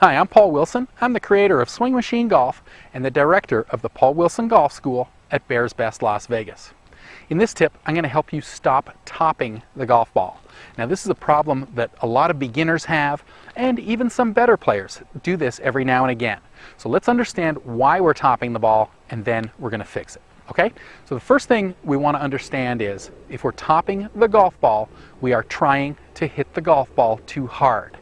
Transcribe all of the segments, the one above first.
Hi, I'm Paul Wilson. I'm the creator of Swing Machine Golf and the director of the Paul Wilson Golf School at Bears Best Las Vegas. In this tip, I'm going to help you stop topping the golf ball. Now, this is a problem that a lot of beginners have, and even some better players do this every now and again. So let's understand why we're topping the ball, and then we're going to fix it. Okay? So the first thing we want to understand is, if we're topping the golf ball, we are trying to hit the golf ball too hard.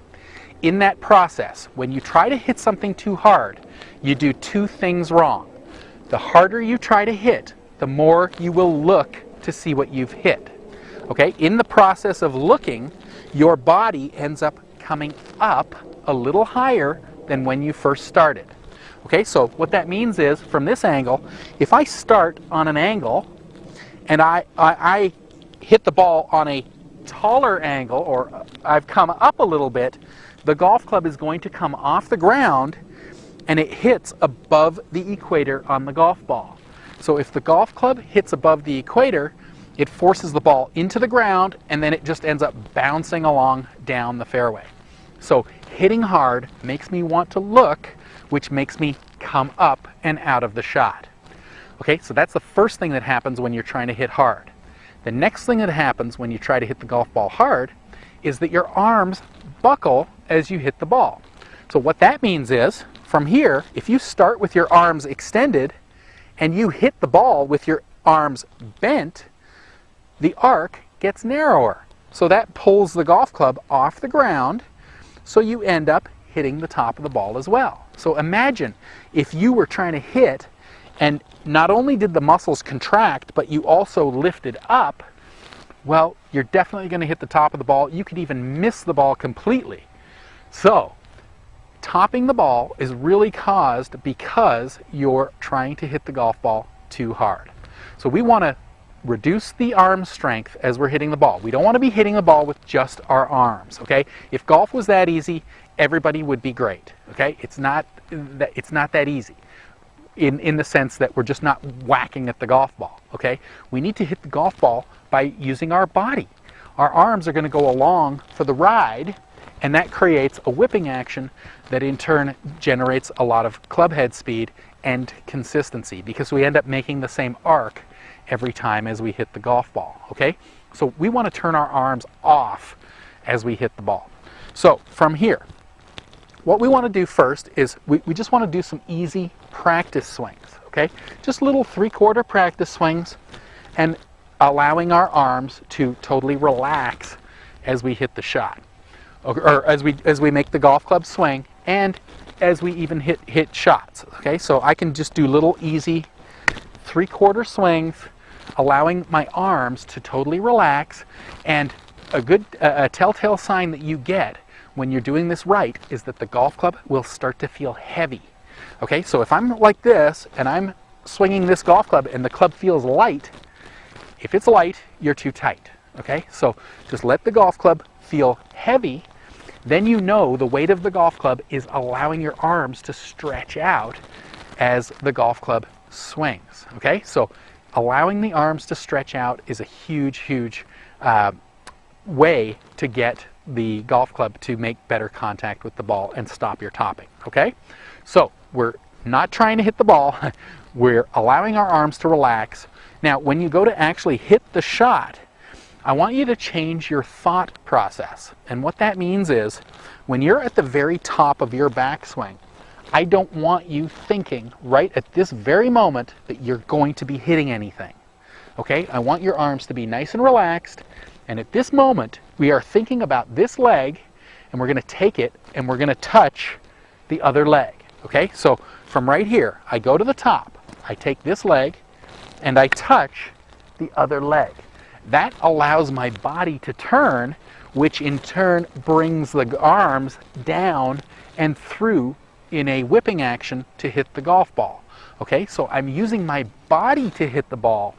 In that process, when you try to hit something too hard, you do two things wrong. The harder you try to hit, the more you will look to see what you've hit. Okay? In the process of looking, your body ends up coming up a little higher than when you first started. Okay, so what that means is, from this angle, if I start on an angle and I hit the ball on a taller angle, or I've come up a little bit, the golf club is going to come off the ground and it hits above the equator on the golf ball. So if the golf club hits above the equator, it forces the ball into the ground and then it just ends up bouncing along down the fairway. So hitting hard makes me want to look, which makes me come up and out of the shot. Okay, so that's the first thing that happens when you're trying to hit hard. The next thing that happens when you try to hit the golf ball hard is that your arms buckle as you hit the ball. So what that means is, from here, if you start with your arms extended and you hit the ball with your arms bent, the arc gets narrower. So that pulls the golf club off the ground, so you end up hitting the top of the ball as well. So imagine if you were trying to hit and not only did the muscles contract, but you also lifted up. Well, you're definitely going to hit the top of the ball. You could even miss the ball completely. So, topping the ball is really caused because you're trying to hit the golf ball too hard. So we want to reduce the arm strength as we're hitting the ball. We don't want to be hitting the ball with just our arms, okay? If golf was that easy, everybody would be great, okay? It's not that easy in the sense that we're just not whacking at the golf ball, okay? We need to hit the golf ball by using our body. Our arms are going to go along for the ride, and that creates a whipping action that in turn generates a lot of club head speed and consistency, because we end up making the same arc every time as we hit the golf ball, okay? So we want to turn our arms off as we hit the ball. So from here, what we want to do first is we just want to do some easy practice swings, okay? Just little 3/4 practice swings, and allowing our arms to totally relax as we hit the shot, or as we make the golf club swing, and as we even hit shots, okay? So I can just do little easy 3/4 swings, allowing my arms to totally relax. And a telltale sign that you get when you're doing this right is that the golf club will start to feel heavy. Okay, so if I'm like this and I'm swinging this golf club and the club feels light, if it's light, you're too tight. Okay, so just let the golf club feel heavy. Then you know the weight of the golf club is allowing your arms to stretch out as the golf club swings. Okay, so allowing the arms to stretch out is a huge way to get the golf club to make better contact with the ball and stop your topping. Okay, so we're not trying to hit the ball, we're allowing our arms to relax. Now when you go to actually hit the shot, I want you to change your thought process. And what that means is, when you're at the very top of your backswing, I don't want you thinking right at this very moment that you're going to be hitting anything. Okay, I want your arms to be nice and relaxed, and at this moment we are thinking about this leg, and we're going to take it and we're going to touch the other leg. Okay, so from right here, I go to the top, I take this leg and I touch the other leg. That allows my body to turn, which in turn brings the arms down and through in a whipping action to hit the golf ball. Okay, so I'm using my body to hit the ball,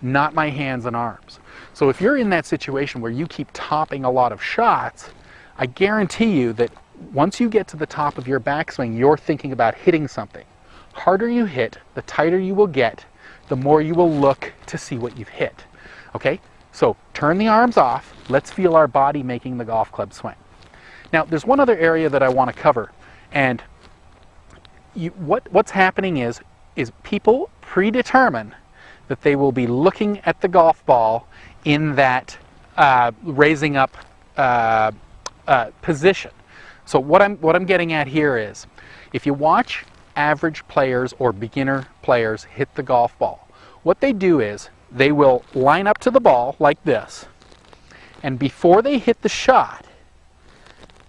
not my hands and arms. So if you're in that situation where you keep topping a lot of shots, I guarantee you that once you get to the top of your backswing, you're thinking about hitting something. Harder you hit, the tighter you will get, the more you will look to see what you've hit. Okay, so turn the arms off. Let's feel our body making the golf club swing. Now, there's one other area that I want to cover, And what's happening is people predetermine that they will be looking at the golf ball in that raising up position. So what I'm getting at here is, if you watch average players or beginner players hit the golf ball, what they do is they will line up to the ball like this, and before they hit the shot,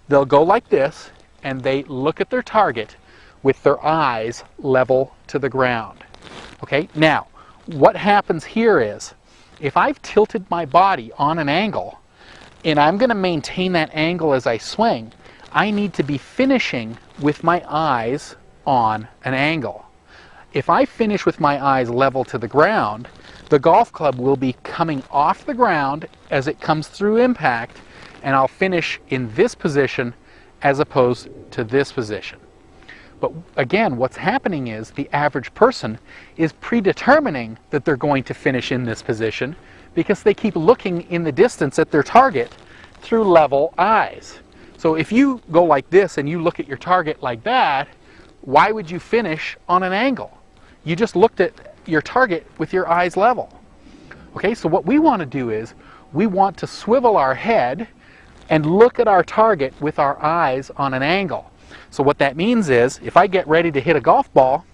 they'll go like this, and they look at their target with their eyes level to the ground. Okay, now what happens here is, if I've tilted my body on an angle and I'm going to maintain that angle as I swing, I need to be finishing with my eyes on an angle. If I finish with my eyes level to the ground, the golf club will be coming off the ground as it comes through impact, and I'll finish in this position as opposed to this position. But again, what's happening is the average person is predetermining that they're going to finish in this position because they keep looking in the distance at their target through level eyes. So if you go like this and you look at your target like that, why would you finish on an angle? You just looked at your target with your eyes level. Okay, so what we want to do is we want to swivel our head and look at our target with our eyes on an angle. So what that means is, if I get ready to hit a golf ball,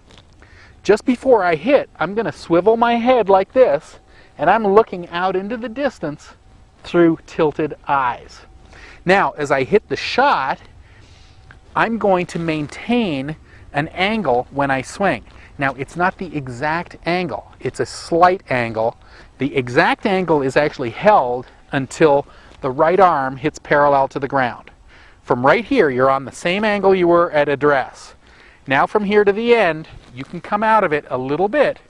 just before I hit, I'm going to swivel my head like this, and I'm looking out into the distance through tilted eyes. Now, as I hit the shot, I'm going to maintain an angle when I swing. Now, it's not the exact angle. It's a slight angle. The exact angle is actually held until the right arm hits parallel to the ground. From right here, you're on the same angle you were at address. Now from here to the end, you can come out of it a little bit,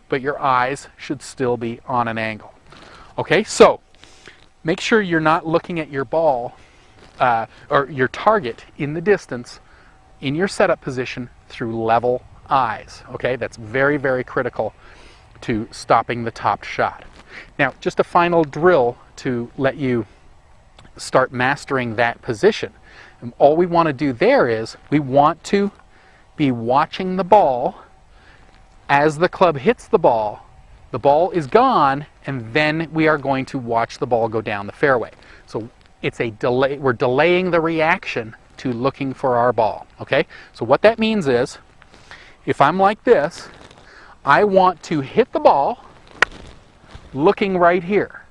but your eyes should still be on an angle. Okay, so make sure you're not looking at your ball or your target in the distance in your setup position through level eyes. Okay, that's very, very critical to stopping the topped shot. Now, just a final drill to let you start mastering that position. And all we want to do there is we want to be watching the ball as the club hits the ball. The ball is gone, and then we are going to watch the ball go down the fairway. So it's a delay. We're delaying the reaction to looking for our ball. Okay, so what that means is, if I'm like this, I want to hit the ball looking right here.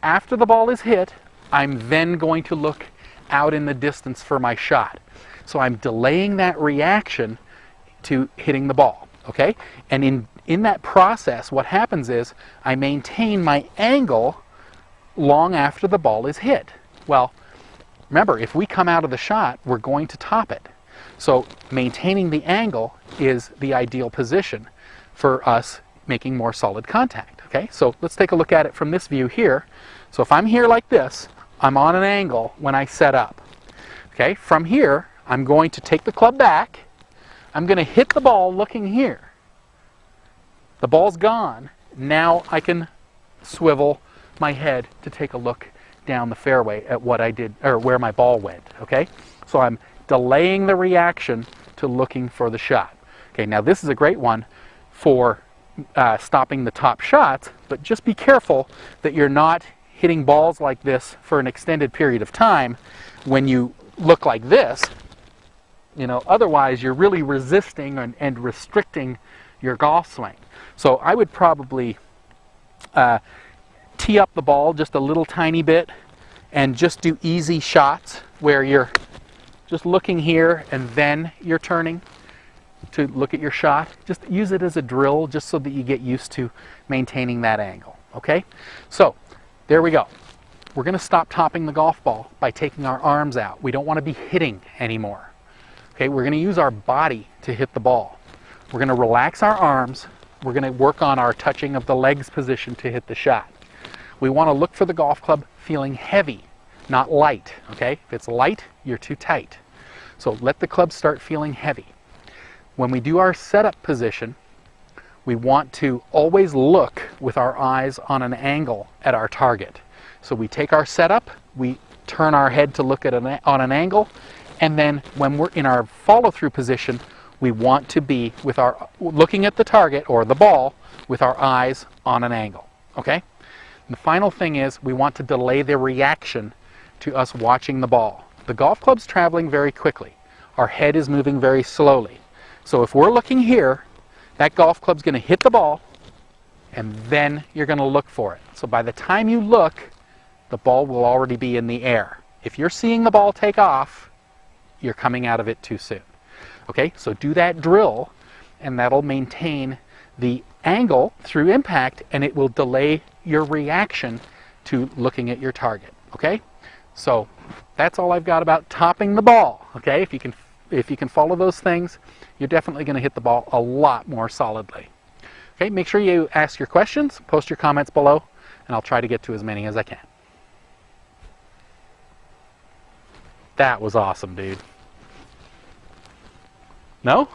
After the ball is hit, I'm then going to look out in the distance for my shot. So I'm delaying that reaction to hitting the ball. Okay, and in that process, what happens is I maintain my angle long after the ball is hit. Well, remember, if we come out of the shot, we're going to top it. So maintaining the angle is the ideal position for us making more solid contact. Okay, so let's take a look at it from this view here. So if I'm here like this, I'm on an angle when I set up. Okay, from here, I'm going to take the club back. I'm going to hit the ball looking here. The ball's gone. Now I can swivel my head to take a look down the fairway at what I did, or where my ball went. Okay, so I'm delaying the reaction to looking for the shot. Okay, now this is a great one for stopping the top shots, but just be careful that you're not hitting balls like this for an extended period of time when you look like this. You know, otherwise you're really resisting and restricting your golf swing. So I would probably tee up the ball just a little tiny bit and just do easy shots where you're just looking here and then you're turning to look at your shot. Just use it as a drill just so that you get used to maintaining that angle. Okay, so there we go. We're going to stop topping the golf ball by taking our arms out. We don't want to be hitting anymore. Okay, we're going to use our body to hit the ball. We're going to relax our arms. We're going to work on our touching of the legs position to hit the shot. We want to look for the golf club feeling heavy, not light. Okay, if it's light, you're too tight. So let the club start feeling heavy. When we do our setup position, we want to always look with our eyes on an angle at our target. So we take our setup, we turn our head to look at on an angle, And then when we're in our follow-through position, we want to be with our looking at the target or the ball with our eyes on an angle. Okay? And the final thing is we want to delay the reaction to us watching the ball. The golf club's traveling very quickly. Our head is moving very slowly. So if we're looking here, that golf club's going to hit the ball, and then you're going to look for it. So by the time you look, the ball will already be in the air. If you're seeing the ball take off, you're coming out of it too soon. Okay, so do that drill, and that'll maintain the angle through impact, and it will delay your reaction to looking at your target. Okay, so that's all I've got about topping the ball. Okay, if you can follow those things, you're definitely going to hit the ball a lot more solidly. Okay, make sure you ask your questions, post your comments below, and I'll try to get to as many as I can. That was awesome, dude. No?